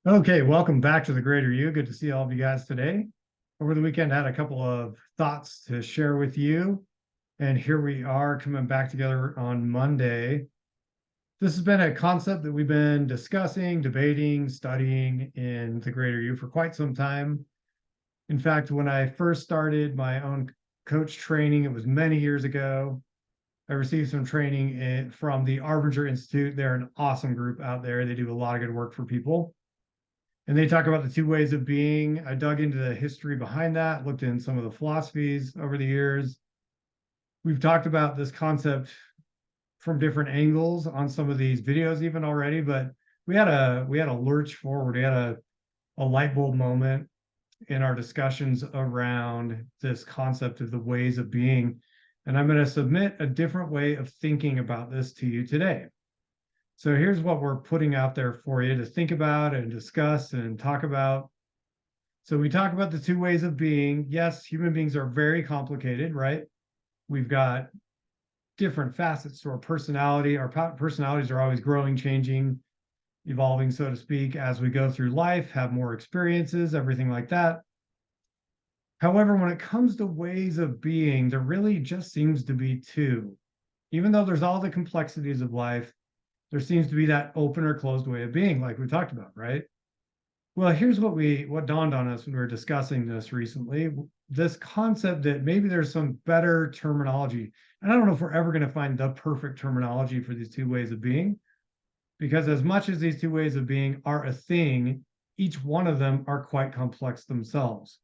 Okay, welcome back to the Greater You. Good to see all of you guys today. Over the weekend, I had a couple of thoughts to share with you. And here we are coming back together on Monday. This has been a concept that we've been discussing, debating, studying in the Greater You for quite some time. In fact, when I first started my own coach training, it was many years ago. I received some training from the Arbinger Institute. They're an awesome group out there. They do a lot of good work for people. And they talk about the two ways of being. I dug into the history behind that, looked in some of the philosophies over the years. We've talked about this concept from different angles on some of these videos even already, but we had a lurch forward. We had a light bulb moment in our discussions around this concept of the ways of being. And I'm going to submit a different way of thinking about this to you today. So here's what we're putting out there for you to think about and discuss and talk about. So we talk about the two ways of being. Yes, human beings are very complicated, right? We've got different facets to our personality. Our personalities are always growing, changing, evolving, so to speak, as we go through life, have more experiences, everything like that. However, when it comes to ways of being, there really just seems to be two. Even though there's all the complexities of life, there seems to be that open or closed way of being, like we talked about, right? Well, here's what dawned on us when we were discussing this recently. This concept that maybe there's some better terminology. And I don't know if we're ever going to find the perfect terminology for these two ways of being, because as much as these two ways of being are a thing, each one of them are quite complex themselves.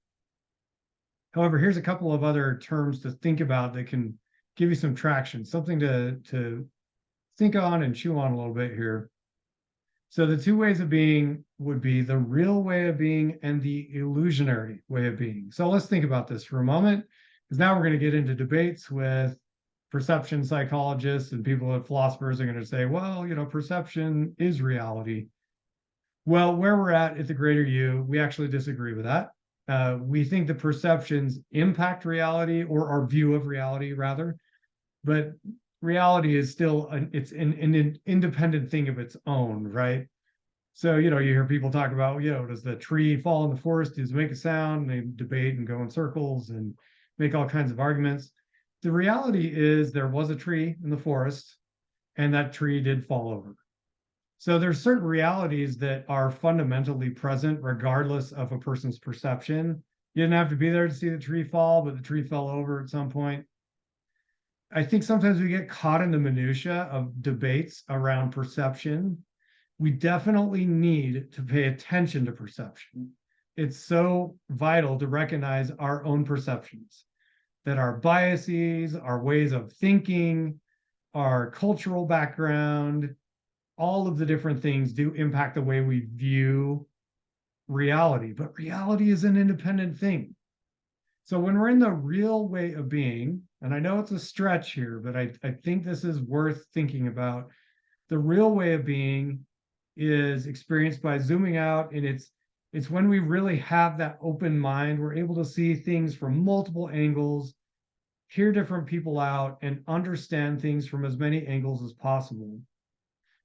However, here's a couple of other terms to think about that can give you some traction, something to think on and chew on a little bit here. So the two ways of being would be the real way of being and the illusionary way of being. So let's think about this for a moment, because now we're going to get into debates with perception psychologists and people that philosophers are going to say, well, perception is reality. Well, where we're at the Greater You, we actually disagree with that. We think the perceptions impact reality, or our view of reality, rather, but reality is still an independent thing of its own, right? So, you hear people talk about, does the tree fall in the forest? Does it make a sound? And they debate and go in circles and make all kinds of arguments. The reality is there was a tree in the forest and that tree did fall over. So there's certain realities that are fundamentally present regardless of a person's perception. You didn't have to be there to see the tree fall, but the tree fell over at some point. I think sometimes we get caught in the minutia of debates around perception. We definitely need to pay attention to perception. It's so vital to recognize our own perceptions, that our biases, our ways of thinking, our cultural background, all of the different things do impact the way we view reality. But reality is an independent thing. So when we're in the real way of being, and I know it's a stretch here, but I think this is worth thinking about. The real way of being is experienced by zooming out, and it's when we really have that open mind. We're able to see things from multiple angles, hear different people out, and understand things from as many angles as possible.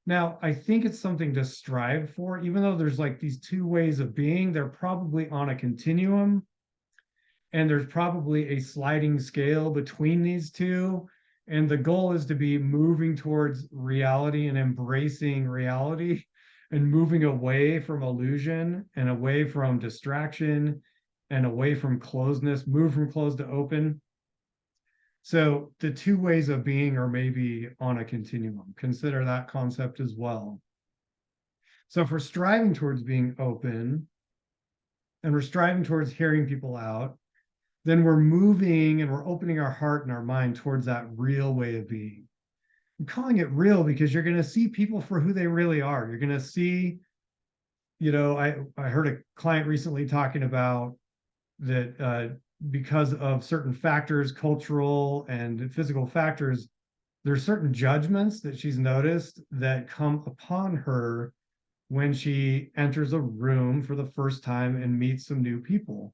Now, I think it's something to strive for. Even though there's like these two ways of being, they're probably on a continuum, and there's probably a sliding scale between these two. And the goal is to be moving towards reality and embracing reality and moving away from illusion and away from distraction and away from closedness, move from closed to open. So the two ways of being are maybe on a continuum. Consider that concept as well. So if we're striving towards being open and we're striving towards hearing people out, then we're moving and we're opening our heart and our mind towards that real way of being. I'm calling it real because you're going to see people for who they really are. You're going to see, I heard a client recently talking about that because of certain factors, cultural and physical factors, there's certain judgments that she's noticed that come upon her when she enters a room for the first time and meets some new people.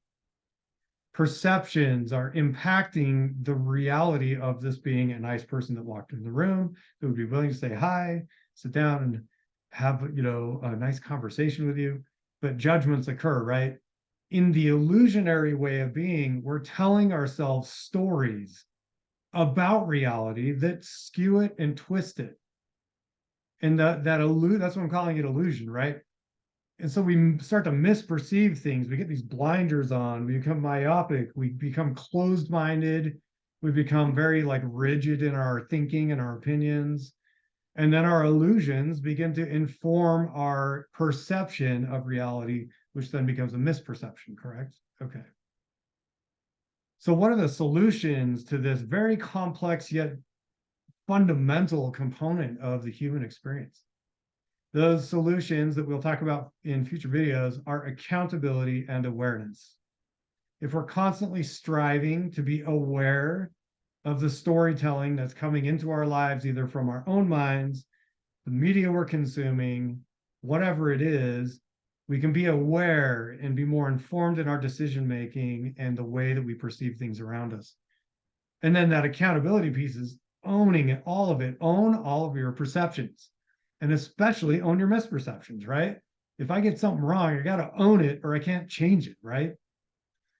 Perceptions are impacting the reality of this being a nice person that walked in the room, that would be willing to say hi, sit down and have, a nice conversation with you. but judgments occur, right? In the illusionary way of being, we're telling ourselves stories about reality that skew it and twist it. And that's what I'm calling it, illusion, right? And so we start to misperceive things. We get these blinders on, we become myopic, we become closed-minded, we become very like rigid in our thinking and our opinions. And then our illusions begin to inform our perception of reality, which then becomes a misperception, correct? Okay. So what are the solutions to this very complex yet fundamental component of the human experience? Those solutions that we'll talk about in future videos are accountability and awareness. If we're constantly striving to be aware of the storytelling that's coming into our lives, either from our own minds, the media we're consuming, whatever it is, we can be aware and be more informed in our decision making and the way that we perceive things around us. And then that accountability piece is owning it, all of it. Own all of your perceptions, and especially own your misperceptions, right? If I get something wrong, I got to own it or I can't change it, right?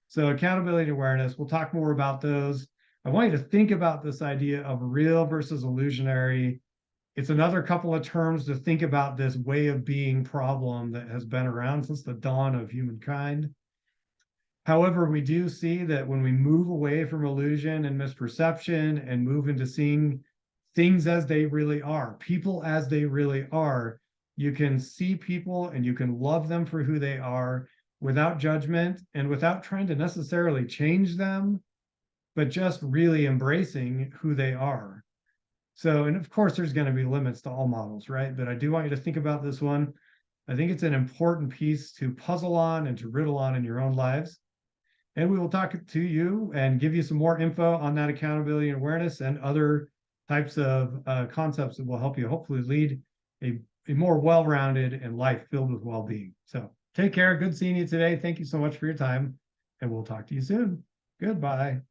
So accountability and awareness, we'll talk more about those. I want you to think about this idea of real versus illusionary. It's another couple of terms to think about this way of being problem that has been around since the dawn of humankind. However, we do see that when we move away from illusion and misperception and move into seeing things as they really are, people as they really are, you can see people and you can love them for who they are without judgment and without trying to necessarily change them, but just really embracing who they are. So, and of course, there's going to be limits to all models, right? But I do want you to think about this one. I think it's an important piece to puzzle on and to riddle on in your own lives. And we will talk to you and give you some more info on that accountability and awareness and other types of concepts that will help you hopefully lead a more well-rounded and life filled with well-being. So take care. Good seeing you today. Thank you so much for your time. And we'll talk to you soon. Goodbye.